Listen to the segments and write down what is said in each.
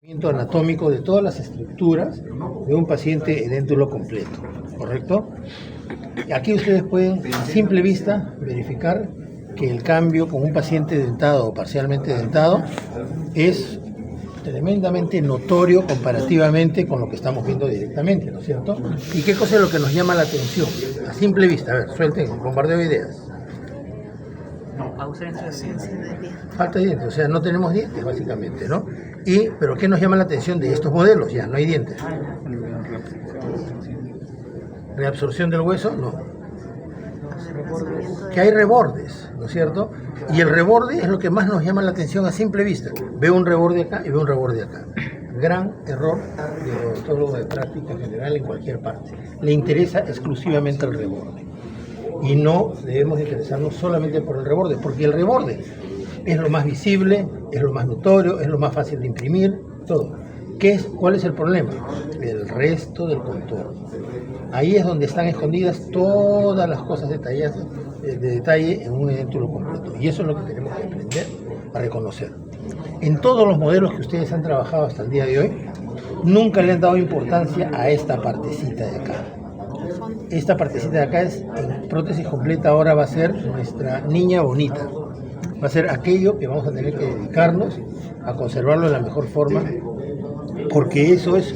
Anatómico de todas las estructuras de un paciente edéntulo completo, ¿correcto? Aquí ustedes pueden a simple vista verificar que el cambio con un paciente dentado o parcialmente dentado es tremendamente notorio comparativamente con lo que estamos viendo directamente, ¿no es cierto? ¿Y qué cosa es lo que nos llama la atención? A simple vista, a ver, suelten un bombardeo de ideas. Ausencia de dientes. Falta de dientes, o sea, no tenemos dientes básicamente, ¿no? Pero ¿qué nos llama la atención de estos modelos? Ya, no hay dientes. ¿Reabsorción del hueso? No. Que hay rebordes, ¿no es cierto? Y el reborde es lo que más nos llama la atención a simple vista. Veo un reborde acá y veo un reborde acá. Gran error de odontólogo de práctica general en cualquier parte. Le interesa exclusivamente el reborde. Y no debemos interesarnos solamente por el reborde, porque el reborde es lo más visible, es lo más notorio, es lo más fácil de imprimir, todo. ¿Cuál es el problema? El resto del contorno. Ahí es donde están escondidas todas las cosas de detalle en un edéntulo completo. Y eso es lo que tenemos que aprender a reconocer. En todos los modelos que ustedes han trabajado hasta el día de hoy, nunca le han dado importancia a esta partecita de acá. Esta partecita de acá en prótesis completa ahora va a ser nuestra niña bonita. Va a ser aquello que vamos a tener que dedicarnos a conservarlo de la mejor forma, porque eso es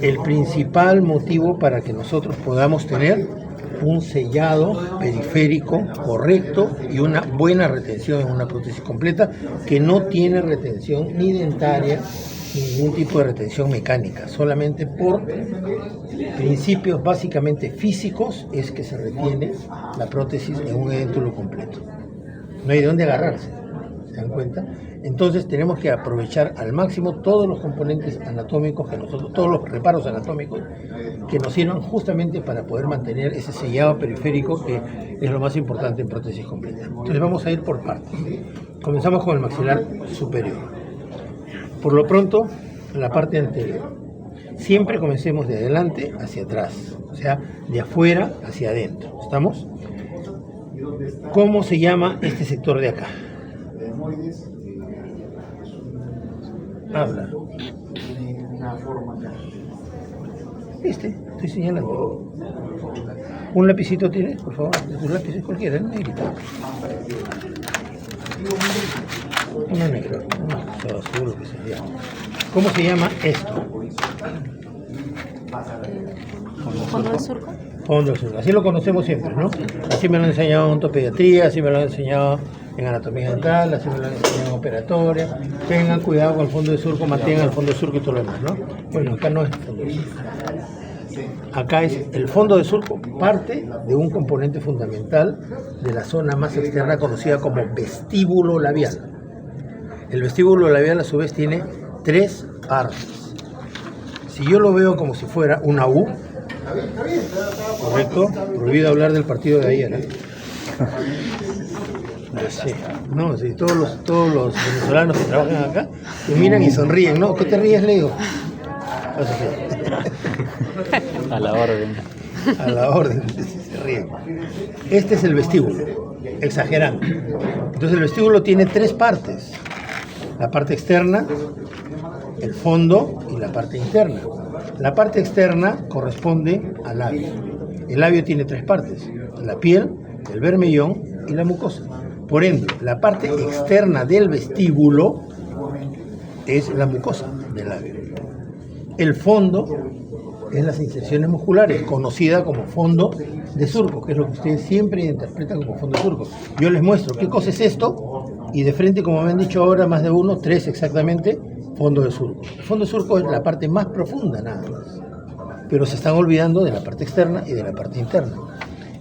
el principal motivo para que nosotros podamos tener un sellado periférico correcto y una buena retención en una prótesis completa que no tiene retención ni dentaria ni ningún tipo de retención mecánica, solamente por principios básicamente físicos es que se retiene la prótesis en un edéntulo completo. No hay de dónde agarrarse, ¿se dan cuenta? Entonces tenemos que aprovechar al máximo todos los componentes anatómicos todos los reparos anatómicos que nos sirvan justamente para poder mantener ese sellado periférico que es lo más importante en prótesis completa. Entonces vamos a ir por partes. Comenzamos con el maxilar superior. Por lo pronto, la parte anterior. Siempre comencemos de adelante hacia atrás, o sea, de afuera hacia adentro. ¿Estamos? ¿Cómo se llama este sector de acá? Habla. Estoy señalando. ¿Un lapicito tienes, por favor? De tus lápices cualquiera, ¿no? Negrito. Uno negro, no, seguro que sería. ¿Cómo se llama esto? ¿Fondo de surco? Fondo de surco. Así lo conocemos siempre, ¿no? Así me lo han enseñado en ortopediatría, así me lo han enseñado en anatomía dental, así me lo han enseñado en operatoria. Tengan cuidado con el fondo de surco, mantengan el fondo de surco y todo lo demás, ¿no? Bueno, acá no es el fondo de surco. Acá es el fondo de surco, parte de un componente fundamental de la zona más externa conocida como vestíbulo labial. El vestíbulo labial a su vez tiene 3 partes. Si yo lo veo como si fuera una U, ¿correcto? Prohibido hablar del partido de ayer, ¿eh? No, sí, todos los venezolanos que trabajan acá me miran y sonríen, ¿no? ¿Qué te ríes, Leo? A la orden. A la orden, se ríen. Este es el vestíbulo, exagerando. Entonces el vestíbulo tiene 3 partes. La parte externa, el fondo y la parte interna. La parte externa corresponde al labio. El labio tiene 3 partes, la piel, el bermellón y la mucosa. Por ende, la parte externa del vestíbulo es la mucosa del labio. El fondo es las inserciones musculares, conocida como fondo de surco, que es lo que ustedes siempre interpretan como fondo de surco. Yo les muestro qué cosa es esto y de frente, como me han dicho ahora más de uno, 3 exactamente, fondo de surco. El fondo de surco es la parte más profunda nada más, pero se están olvidando de la parte externa y de la parte interna.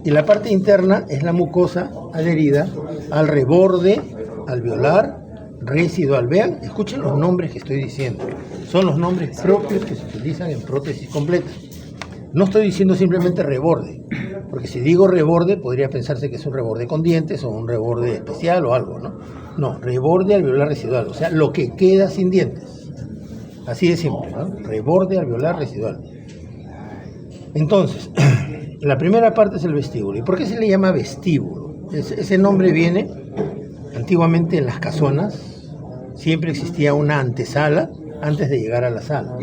Y la parte interna es la mucosa adherida al reborde alveolar residual. Vean, escuchen los nombres que estoy diciendo. Son los nombres propios que se utilizan en prótesis completa. No estoy diciendo simplemente reborde, porque si digo reborde podría pensarse que es un reborde con dientes o un reborde especial o algo, ¿no? No, reborde alveolar residual, o sea, lo que queda sin dientes. Así de simple, ¿no? Reborde alveolar residual. Entonces, la primera parte es el vestíbulo. ¿Y por qué se le llama vestíbulo? Ese nombre viene antiguamente en las casonas. Siempre existía una antesala antes de llegar a la sala.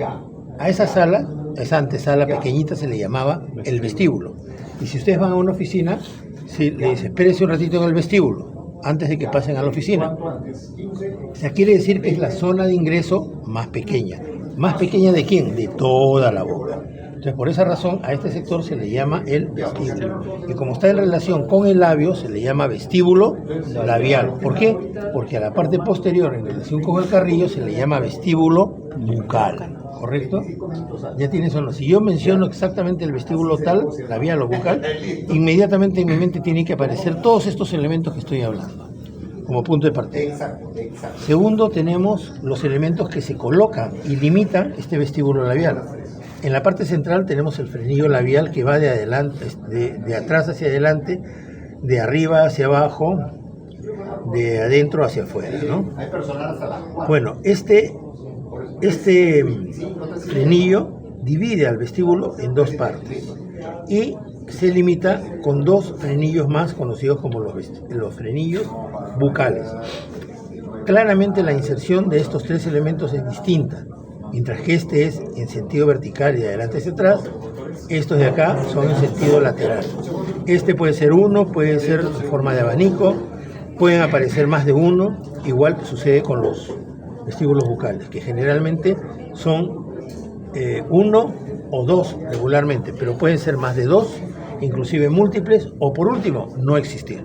A esa sala, esa antesala pequeñita se le llamaba el vestíbulo. Y si ustedes van a una oficina, si le dice, espérese un ratito en el vestíbulo, antes de que pasen a la oficina. O sea, quiere decir que es la zona de ingreso más pequeña. ¿Más pequeña de quién? De toda la boca. Entonces, por esa razón, a este sector se le llama el vestíbulo. Y como está en relación con el labio, se le llama vestíbulo labial. ¿Por qué? Porque a la parte posterior, en relación con el carrillo, se le llama vestíbulo bucal. ¿Correcto? Ya tienes uno. Si yo menciono exactamente el vestíbulo tal, labial o bucal, inmediatamente en mi mente tienen que aparecer todos estos elementos que estoy hablando, como punto de partida. Segundo, tenemos los elementos que se colocan y limitan este vestíbulo labial. En la parte central tenemos el frenillo labial que va de adelante, de atrás hacia adelante, de arriba hacia abajo, de adentro hacia afuera, ¿no? Bueno, este frenillo divide al vestíbulo en dos partes y se limita con dos frenillos más conocidos como los frenillos bucales. Claramente la inserción de estos tres elementos es distinta. Mientras que este es en sentido vertical y de adelante hacia atrás, estos de acá son en sentido lateral. Este puede ser uno, puede ser en forma de abanico, pueden aparecer más de uno, igual que sucede con los vestíbulos bucales, que generalmente son uno o dos regularmente, pero pueden ser más de dos, inclusive múltiples, o por último, no existir.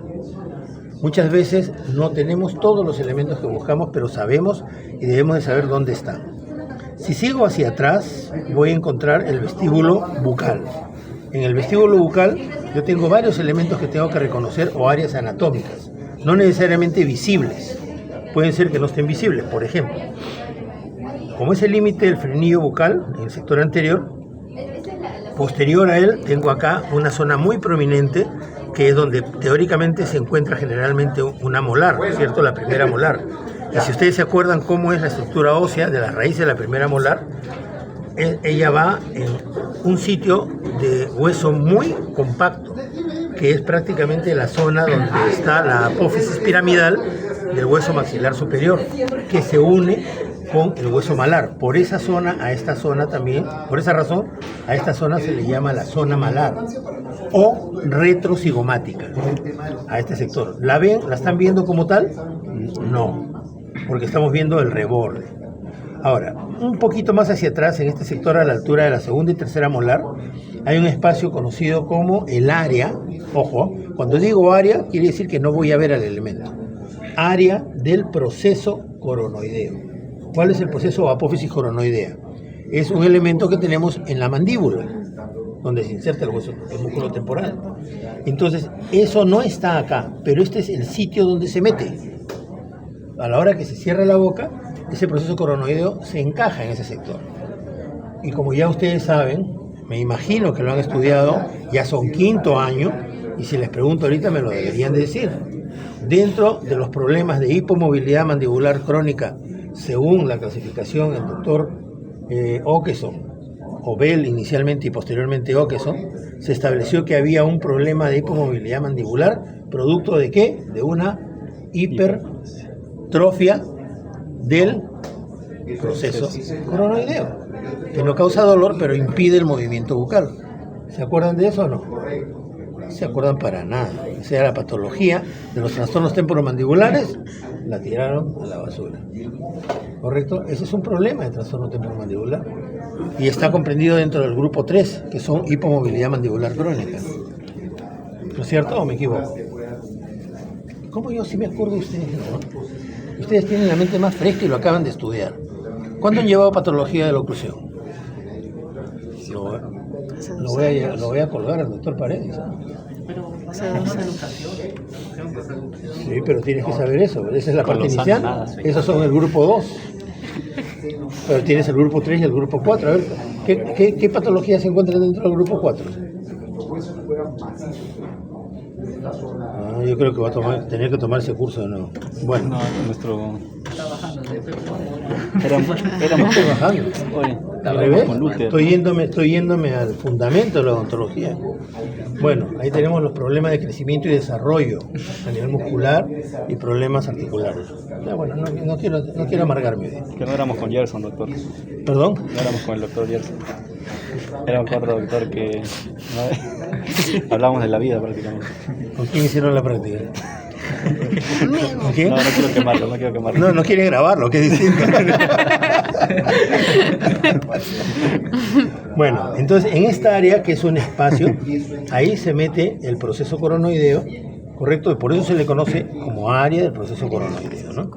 Muchas veces no tenemos todos los elementos que buscamos, pero sabemos y debemos de saber dónde están. Si sigo hacia atrás, voy a encontrar el vestíbulo bucal. En el vestíbulo bucal yo tengo varios elementos que tengo que reconocer o áreas anatómicas, no necesariamente visibles. Pueden ser que no estén visibles, por ejemplo. Como es el límite del frenillo bucal en el sector anterior, posterior a él tengo acá una zona muy prominente que es donde teóricamente se encuentra generalmente una molar, ¿cierto? La primera molar. Y si ustedes se acuerdan cómo es la estructura ósea de la raíz de la primera molar, ella va en un sitio de hueso muy compacto, que es prácticamente la zona donde está la apófisis piramidal del hueso maxilar superior, que se une con el hueso malar. Por esa zona, a esta zona también, por esa razón, a esta zona se le llama la zona malar o retrocigomática, a este sector. ¿La ven? ¿La están viendo como tal? No, porque estamos viendo el reborde. Ahora, un poquito más hacia atrás, en este sector a la altura de la segunda y tercera molar, hay un espacio conocido como el área. Ojo, cuando digo área, quiere decir que no voy a ver al elemento. Área del proceso coronoideo. ¿Cuál es el proceso apófisis coronoidea? Es un elemento que tenemos en la mandíbula, donde se inserta el hueso, el músculo temporal. Entonces, eso no está acá, pero este es el sitio donde se mete. A la hora que se cierra la boca, ese proceso coronoideo se encaja en ese sector. Y como ya ustedes saben, me imagino que lo han estudiado, ya son quinto año, y si les pregunto ahorita me lo deberían decir. Dentro de los problemas de hipomovilidad mandibular crónica, según la clasificación del doctor Åkesson, o Bell inicialmente y posteriormente Åkesson, se estableció que había un problema de hipomovilidad mandibular, producto de ¿qué? De una hipertrofia del proceso coronoideo, que no causa dolor, pero impide el movimiento bucal. ¿Se acuerdan de eso o no? No se acuerdan para nada. O sea, la patología de los trastornos temporomandibulares la tiraron a la basura. ¿Correcto? Ese es un problema de trastorno temporomandibular. Y está comprendido dentro del grupo 3, que son hipomovilidad mandibular crónica. ¿No es cierto o me equivoco? ¿Cómo yo sí me acuerdo de ustedes, no? Ustedes tienen la mente más fresca y lo acaban de estudiar. ¿Cuándo han llevado patología de la oclusión? Lo voy a colgar al doctor Paredes. Sí, pero tienes que saber eso. Esa es la parte inicial. Esos son el grupo 2. Pero tienes el grupo 3 y el grupo 4. A ver, ¿qué patologías se encuentran dentro del grupo 4? Yo creo que va a tener que tomar ese curso de nuevo. Bueno, no, nuestro Éramos bajando. Oye, Al revés, con Luther. estoy yéndome al fundamento de la odontología. Bueno, ahí tenemos los problemas de crecimiento y desarrollo a nivel muscular y problemas articulares. Ya, bueno, no quiero amargar mi vida. Que no éramos con Gerson, doctor. ¿Perdón? No éramos con el doctor Gerson. Era otro doctor que hablábamos de la vida prácticamente. ¿Con quién hicieron la práctica? ¿Con quién? No quiero quemarlo. No quiere grabarlo, que es distinto. Bueno, entonces en esta área, que es un espacio, ahí se mete el proceso coronoideo, ¿correcto? Y por eso se le conoce como área del proceso coronoideo, ¿no?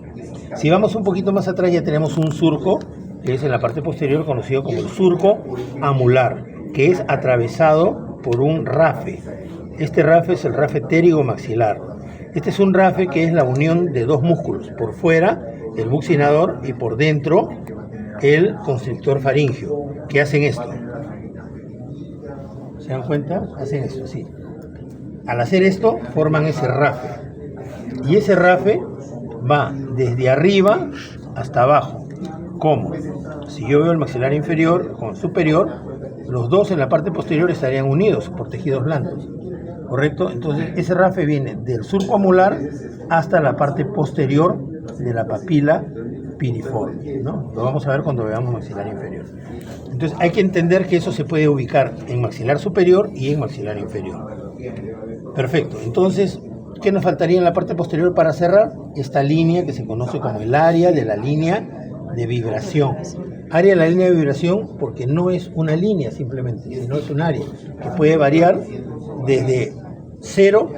Si vamos un poquito más atrás, ya tenemos un surco, que es en la parte posterior conocido como el surco amular, que es atravesado por un rafe. Este rafe es el rafe pterigomaxilar. Este es un rafe que es la unión de dos músculos, por fuera el buccinador y por dentro el constrictor faríngeo, que hacen esto. ¿Se dan cuenta? Hacen esto, sí. Al hacer esto, forman ese rafe. Y ese rafe va desde arriba hasta abajo. ¿Cómo? Si yo veo el maxilar inferior con el superior, los dos en la parte posterior estarían unidos por tejidos blandos. ¿Correcto? Entonces ese rafe viene del surco amular hasta la parte posterior de la papila piriforme, ¿no? Lo vamos a ver cuando veamos maxilar inferior. Entonces hay que entender que eso se puede ubicar en maxilar superior y en maxilar inferior. Perfecto. Entonces, ¿qué nos faltaría en la parte posterior para cerrar? Esta línea que se conoce como el área de la línea de vibración. Área de la línea de vibración porque no es una línea simplemente, sino es un área que puede variar desde 0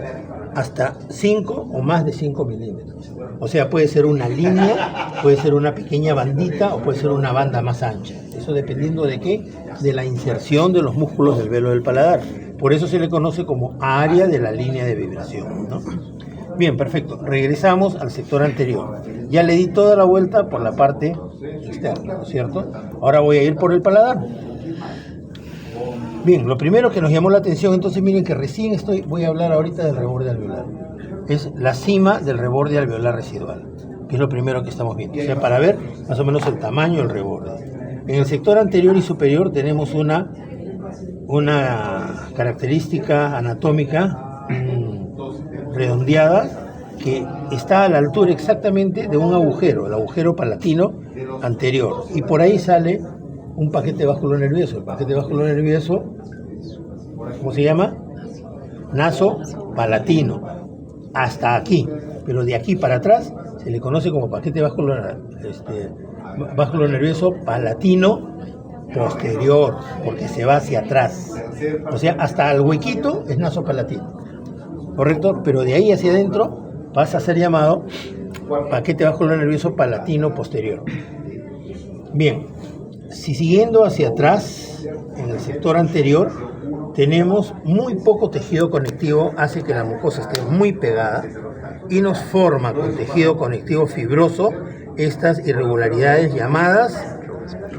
hasta 5 o más de 5 milímetros. O sea, puede ser una línea, puede ser una pequeña bandita o puede ser una banda más ancha. Eso dependiendo de qué, de la inserción de los músculos del velo del paladar. Por eso se le conoce como área de la línea de vibración, ¿no? Bien, perfecto. Regresamos al sector anterior. Ya le di toda la vuelta por la parte externa, ¿no es cierto? Ahora voy a ir por el paladar. Bien, lo primero que nos llamó la atención, entonces miren que recién voy a hablar ahorita del reborde alveolar. Es la cima del reborde alveolar residual, que es lo primero que estamos viendo. O sea, para ver más o menos el tamaño del reborde. En el sector anterior y superior tenemos una característica anatómica redondeada que está a la altura exactamente de un agujero, el agujero palatino anterior. Y por ahí sale un paquete básculo nervioso. El paquete básculo nervioso, ¿cómo se llama? Naso palatino. Hasta aquí. Pero de aquí para atrás se le conoce como paquete básculo nervioso palatino posterior, porque se va hacia atrás. O sea, hasta el huequito es naso palatino. ¿Correcto? Pero de ahí hacia adentro pasa a ser llamado paquete básculo nervioso palatino posterior. Bien. Si siguiendo hacia atrás, en el sector anterior, tenemos muy poco tejido conectivo, hace que la mucosa esté muy pegada y nos forma con tejido conectivo fibroso estas irregularidades llamadas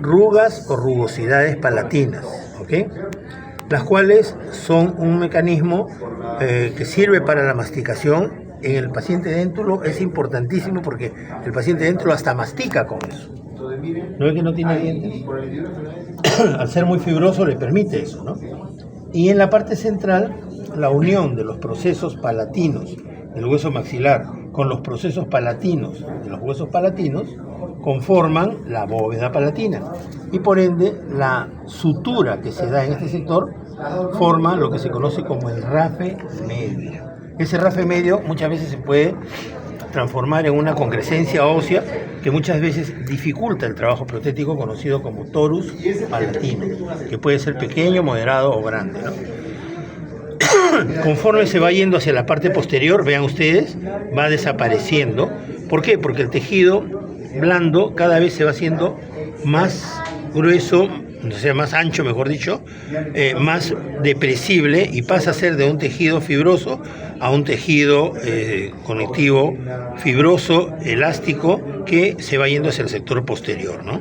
rugas o rugosidades palatinas, ¿ok? Las cuales son un mecanismo que sirve para la masticación. En el paciente déntulo es importantísimo porque el paciente déntulo hasta mastica con eso. ¿No ve que no tiene dientes? Al ser muy fibroso le permite eso, ¿no? Y en la parte central, la unión de los procesos palatinos del hueso maxilar con los procesos palatinos de los huesos palatinos conforman la bóveda palatina. Y por ende, la sutura que se da en este sector forma lo que se conoce como el rafe medio. Ese rafe medio muchas veces se puede transformar en una concrescencia ósea que muchas veces dificulta el trabajo protético conocido como torus palatino, que puede ser pequeño, moderado o grande, ¿no? Conforme se va yendo hacia la parte posterior, vean ustedes, va desapareciendo. ¿Por qué? Porque el tejido blando cada vez se va haciendo más grueso, o sea, más ancho, mejor dicho, más depresible y pasa a ser de un tejido fibroso a un tejido conectivo fibroso, elástico, que se va yendo hacia el sector posterior, ¿no?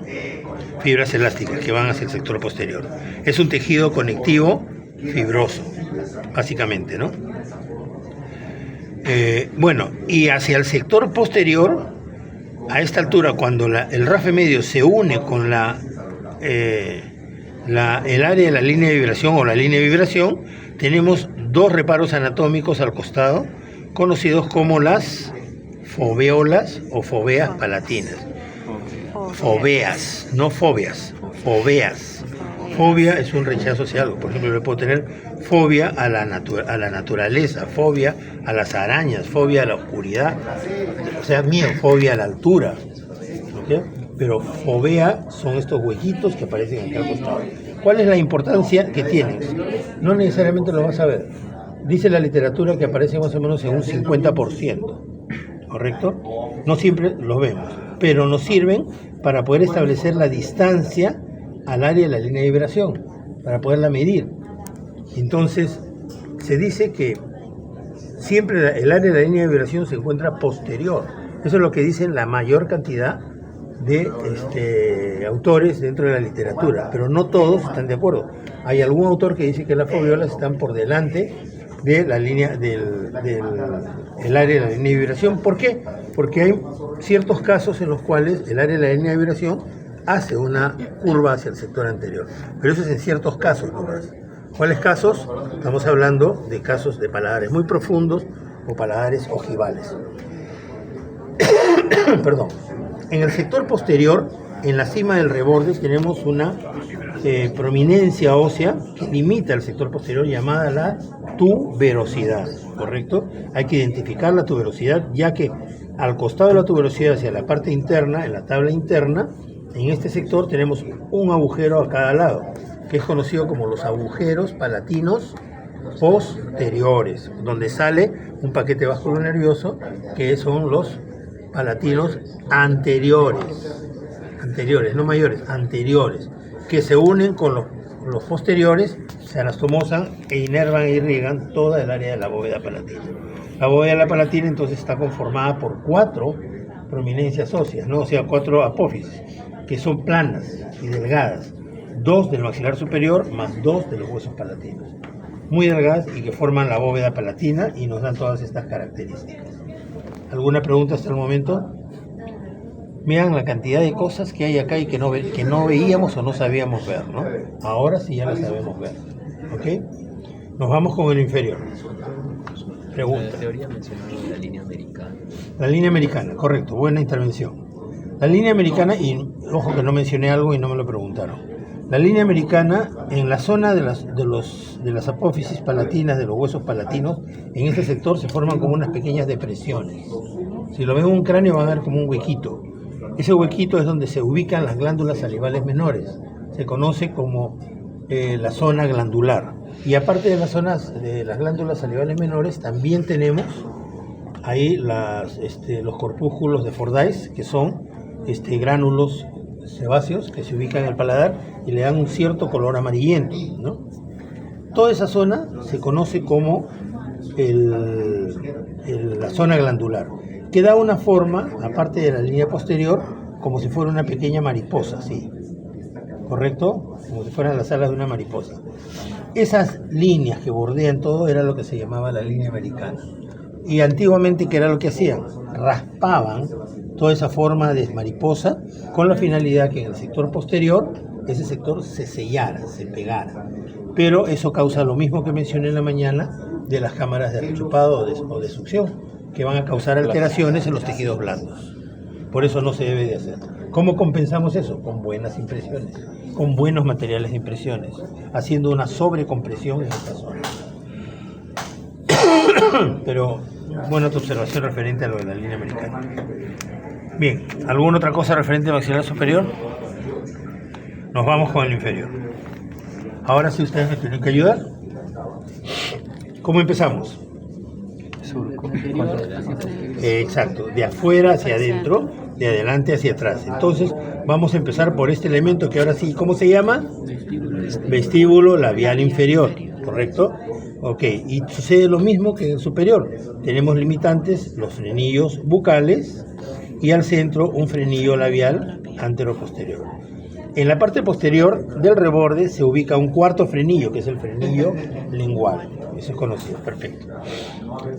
Fibras elásticas que van hacia el sector posterior. Es un tejido conectivo fibroso, básicamente, ¿no? Bueno, y hacia el sector posterior a esta altura, cuando el RAFE medio se une con el área de la línea de vibración o la línea de vibración, tenemos dos reparos anatómicos al costado, conocidos como las foveolas o foveas palatinas. Foveas, no fobias, foveas. Fobia es un rechazo hacia algo. Por ejemplo, yo puedo tener fobia a la naturaleza, fobia a las arañas, fobia a la oscuridad, o sea, miedo, fobia a la altura. ¿Okay? Pero fobea son estos huequitos que aparecen acá al costado. ¿Cuál es la importancia que tienen? No necesariamente lo vas a ver. Dice la literatura que aparece más o menos en un 50%, ¿correcto? No siempre los vemos, pero nos sirven para poder establecer la distancia al área de la línea de vibración, para poderla medir. Entonces, se dice que siempre el área de la línea de vibración se encuentra posterior. Eso es lo que dicen la mayor cantidad de autores dentro de la literatura, pero no todos están de acuerdo. Hay algún autor que dice que las foviolas están por delante de la línea el área de la línea de vibración. ¿Por qué? Porque hay ciertos casos en los cuales el área de la línea de vibración hace una curva hacia el sector anterior, pero eso es en ciertos casos nomás. ¿Cuáles casos? Estamos hablando de casos de paladares muy profundos o paladares ojivales. Perdón. En el sector posterior, en la cima del reborde, tenemos una prominencia ósea que limita el sector posterior, llamada la tuberosidad, ¿correcto? Hay que identificar la tuberosidad, ya que al costado de la tuberosidad, hacia la parte interna, en la tabla interna, en este sector tenemos un agujero a cada lado, que es conocido como los agujeros palatinos posteriores, donde sale un paquete vasculonervioso, que son los palatinos anteriores, no mayores, anteriores, que se unen con los posteriores, se anastomosan e inervan e irrigan toda el área de la bóveda palatina. La bóveda de la palatina entonces está conformada por 4 prominencias óseas, ¿no? O sea, 4 apófisis, que son planas y delgadas, 2 del maxilar superior más 2 de los huesos palatinos, muy delgadas y que forman la bóveda palatina y nos dan todas estas características. ¿Alguna pregunta hasta el momento? Vean la cantidad de cosas que hay acá y que no veíamos o no sabíamos ver, ¿no? Ahora sí ya las sabemos ver, ¿ok? Nos vamos con el inferior. Pregunta. La teoría mencionaba la línea americana. La línea americana, correcto, buena intervención. La línea americana, y ojo que no mencioné algo y no me lo preguntaron. La línea americana, en la zona de las apófisis palatinas, de los huesos palatinos, en este sector se forman como unas pequeñas depresiones. Si lo ven en un cráneo van a ver como un huequito. Ese huequito es donde se ubican las glándulas salivales menores. Se conoce como la zona glandular. Y aparte de las zonas de las glándulas salivales menores, también tenemos ahí los corpúsculos de Fordyce, que son gránulos sebáceos que se ubican en el paladar y le dan un cierto color amarillento, ¿no? Toda esa zona se conoce como la zona glandular, que da una forma, aparte de la línea posterior, como si fuera una pequeña mariposa, ¿sí? ¿Correcto? Como si fueran las alas de una mariposa. Esas líneas que bordean todo era lo que se llamaba la línea americana. Y antiguamente, ¿qué era lo que hacían? Raspaban toda esa forma de mariposa con la finalidad que en el sector posterior ese sector se sellara, se pegara. Pero eso causa lo mismo que mencioné en la mañana de las cámaras de rechupado o de succión, que van a causar alteraciones en los tejidos blandos. Por eso no se debe de hacer. ¿Cómo compensamos eso? Con buenas impresiones, con buenos materiales de impresiones, haciendo una sobrecompresión en esta zona. Pero buena tu observación referente a lo de la línea americana. Bien, ¿alguna otra cosa referente al maxilar superior? Nos vamos con el inferior. Ahora sí ustedes me tienen que ayudar. ¿Cómo empezamos? Exacto, de afuera hacia adentro, de adelante hacia atrás. Entonces vamos a empezar por este elemento que ahora sí, ¿cómo se llama? Vestíbulo labial inferior, ¿correcto? Ok, y sucede lo mismo que en el superior. Tenemos limitantes, los frenillos bucales y al centro un frenillo labial antero-posterior. En la parte posterior del reborde se ubica un cuarto frenillo, que es el frenillo lingual. Eso es conocido, perfecto.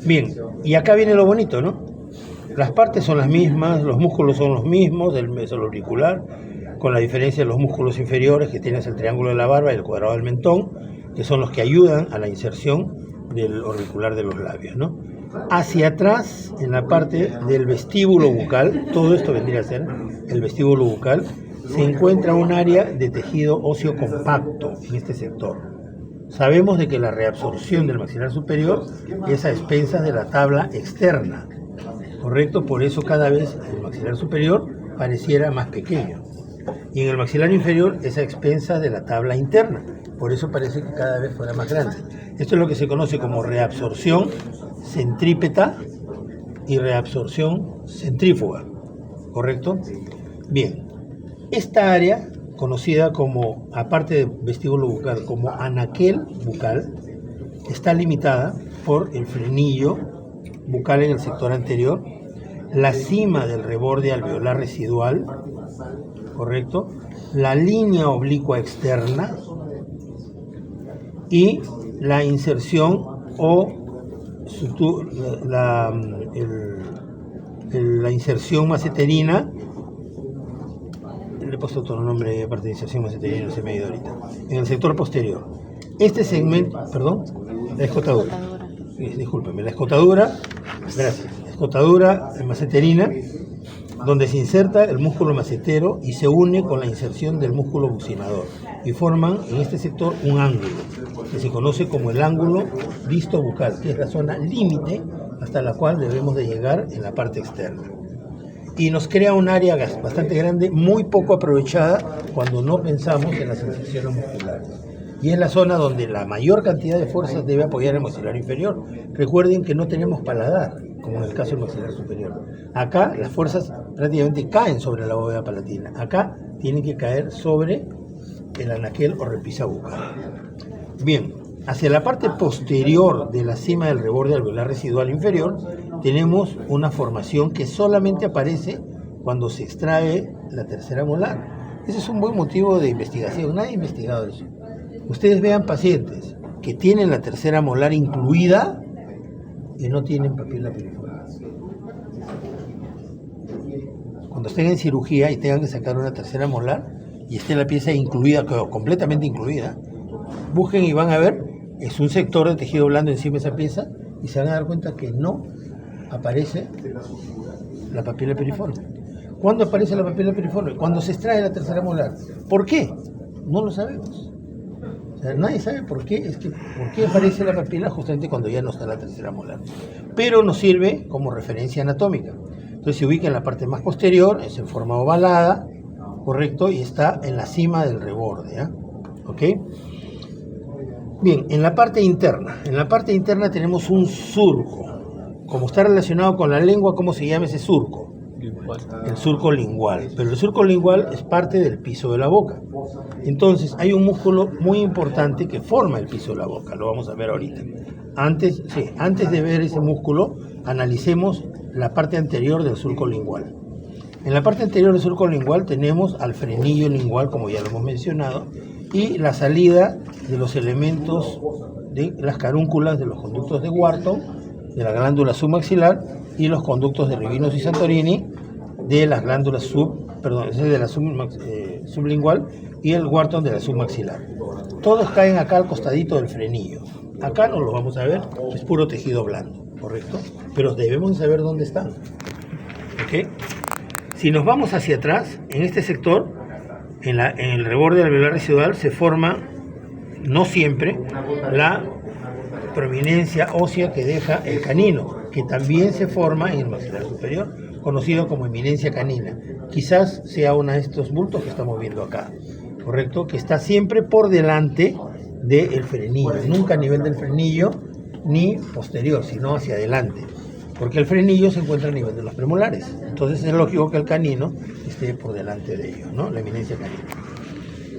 Bien, y acá viene lo bonito, ¿no? Las partes son las mismas, los músculos son los mismos del mesoloauricular, con la diferencia de los músculos inferiores, que tienes el triángulo de la barba y el cuadrado del mentón, que son los que ayudan a la inserción del auricular de los labios, ¿no? Hacia atrás, en la parte del vestíbulo bucal, todo esto vendría a ser el vestíbulo bucal, se encuentra un área de tejido óseo compacto en este sector. Sabemos de que la reabsorción del maxilar superior es a expensas de la tabla externa, ¿correcto? Por eso cada vez el maxilar superior pareciera más pequeño. Y en el maxilar inferior es a expensas de la tabla interna, por eso parece que cada vez fuera más grande. Esto es lo que se conoce como reabsorción centrípeta y reabsorción centrífuga, ¿correcto? Bien, esta área, conocida como, aparte de vestíbulo bucal, como anaquel bucal, está limitada por el frenillo bucal en el sector anterior, la cima del reborde alveolar residual, ¿correcto? La línea oblicua externa y la inserción o la inserción maceterina. Le he puesto otro nombre aparte de inserción maceterina, no se me ha ido ahorita, en el sector posterior. Este segmento, perdón, la escotadura. Discúlpeme, la escotadura, gracias, escotadura maceterina, donde se inserta el músculo macetero y se une con la inserción del músculo buccinador y forman en este sector un ángulo que se conoce como el ángulo visto-bucal, que es la zona límite hasta la cual debemos de llegar en la parte externa. Y nos crea un área bastante grande, muy poco aprovechada cuando no pensamos en las sensaciones musculares. Y es la zona donde la mayor cantidad de fuerzas debe apoyar el maxilar inferior. Recuerden que no tenemos paladar, como en el caso del maxilar superior. Acá las fuerzas prácticamente caen sobre la bóveda palatina. Acá tienen que caer sobre el anaquel o repisa bucal. Bien, hacia la parte posterior de la cima del reborde alveolar residual inferior, tenemos una formación que solamente aparece cuando se extrae la tercera molar. Ese es un buen motivo de investigación. Nadie ha investigado eso. Ustedes vean pacientes que tienen la tercera molar incluida y no tienen papila piriforme. Cuando estén en cirugía y tengan que sacar una tercera molar y esté la pieza incluida, completamente incluida, busquen y van a ver, es un sector de tejido blando encima de esa pieza y se van a dar cuenta que no aparece la papila piriforme. ¿Cuándo aparece la papila piriforme? Cuando se extrae la tercera molar. ¿Por qué? No lo sabemos. O sea, nadie sabe por qué aparece la papila justamente cuando ya no está la tercera molar. Pero nos sirve como referencia anatómica. Entonces se ubica en la parte más posterior, es en forma ovalada, correcto, y está en la cima del reborde, ¿eh? ¿Ok? Bien, en la parte interna tenemos un surco. Como está relacionado con la lengua, ¿cómo se llama ese surco? El surco lingual. Pero el surco lingual es parte del piso de la boca. Entonces hay un músculo muy importante que forma el piso de la boca. Lo vamos a ver ahorita. Antes de ver ese músculo, analicemos la parte anterior del surco lingual. En la parte anterior del surco lingual tenemos al frenillo lingual, como ya lo hemos mencionado, y la salida de los elementos de las carúnculas de los conductos de Wharton, de la glándula submaxilar, y los conductos de Rivinus y Santorini de las glándulas sublingual y el Wharton de la submaxilar. Todos caen acá al costadito del frenillo. Acá no lo vamos a ver, es puro tejido blando, ¿correcto? Pero debemos saber dónde están. ¿Ok? Si nos vamos hacia atrás, en este sector, en el reborde alveolar residual, se forma, no siempre, la prominencia ósea que deja el canino, que también se forma en el maxilar superior, conocido como eminencia canina. Quizás sea uno de estos bultos que estamos viendo acá, ¿correcto? Que está siempre por delante del frenillo, nunca a nivel del frenillo ni posterior, sino hacia adelante, porque el frenillo se encuentra a nivel de los premolares. Entonces es lógico que el canino esté por delante de ellos, ¿no? La eminencia canina.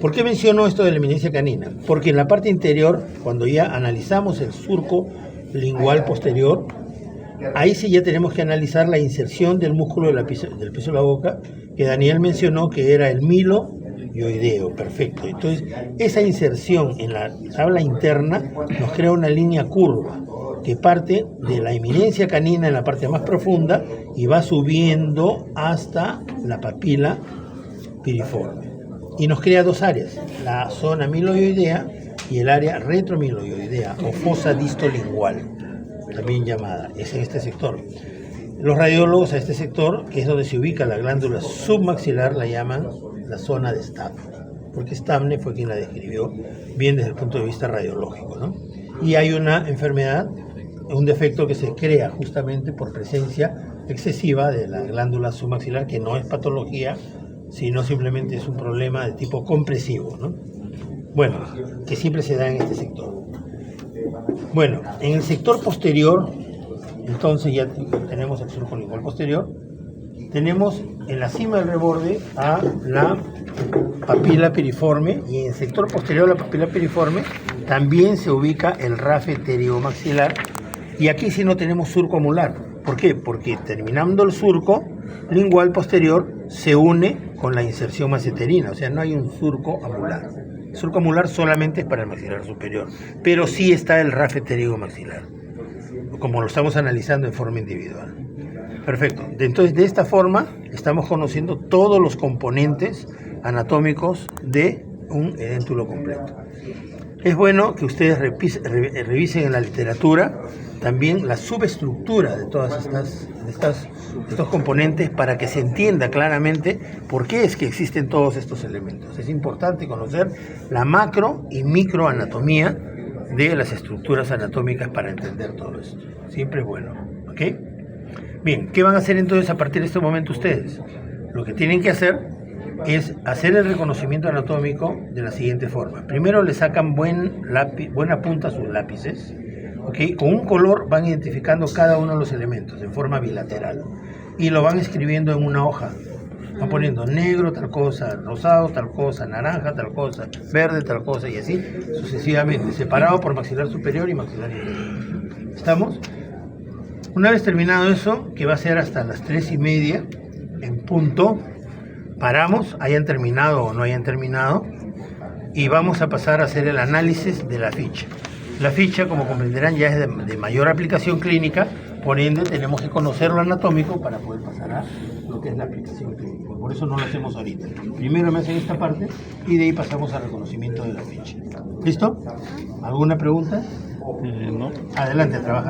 ¿Por qué menciono esto de la eminencia canina? Porque en la parte interior, cuando ya analizamos el surco lingual posterior, ahí sí ya tenemos que analizar la inserción del músculo del piso de la boca, que Daniel mencionó que era el miloioideo, perfecto. Entonces, esa inserción en la tabla interna nos crea una línea curva, que parte de la eminencia canina en la parte más profunda y va subiendo hasta la papila piriforme. Y nos crea dos áreas, la zona amiloidea y el área retroamiloidea o fosa distolingual, también llamada, es en este sector. Los radiólogos a este sector, que es donde se ubica la glándula submaxilar, la llaman la zona de Stabne, porque Stabne fue quien la describió bien desde el punto de vista radiológico, ¿no? Y hay una enfermedad, un defecto que se crea justamente por presencia excesiva de la glándula submaxilar, que no es patología, sino simplemente es un problema de tipo compresivo, ¿no? Bueno, que siempre se da en este sector. Bueno, en el sector posterior, entonces ya tenemos el surco lingual posterior, tenemos en la cima del reborde a la papila piriforme y en el sector posterior a la papila piriforme también se ubica el rafe pteriomaxilar y aquí sí no tenemos surco amular. ¿Por qué? Porque terminando el surco lingual posterior se une con la inserción masseterina, o sea, no hay un surco amular. El surco amular solamente es para el maxilar superior, pero sí está el rafe pteriomaxilar, como lo estamos analizando en forma individual. Perfecto. Entonces, de esta forma, estamos conociendo todos los componentes anatómicos de un edéntulo completo. Es bueno que ustedes revisen en la literatura también la subestructura de todas estos componentes para que se entienda claramente por qué es que existen todos estos elementos. Es importante conocer la macro y microanatomía de las estructuras anatómicas para entender todo esto. Siempre es bueno, ¿ok? Bien, ¿qué van a hacer entonces a partir de este momento ustedes? Lo que tienen que hacer es hacer el reconocimiento anatómico de la siguiente forma. Primero le sacan buena punta a sus lápices, ¿ok? Con un color van identificando cada uno de los elementos en forma bilateral y lo van escribiendo en una hoja. Van poniendo negro tal cosa, rosado tal cosa, naranja tal cosa, verde tal cosa y así sucesivamente, separado por maxilar superior y maxilar inferior. ¿Estamos? Una vez terminado eso, que va a ser hasta las 3:30 en punto, paramos, hayan terminado o no hayan terminado, y vamos a pasar a hacer el análisis de la ficha. La ficha, como comprenderán, ya es de mayor aplicación clínica, por ende tenemos que conocer lo anatómico para poder pasar a lo que es la aplicación clínica. Por eso no lo hacemos ahorita. Primero me hacen esta parte y de ahí pasamos al reconocimiento de la ficha. ¿Listo? ¿Alguna pregunta? No. Adelante, a trabajar.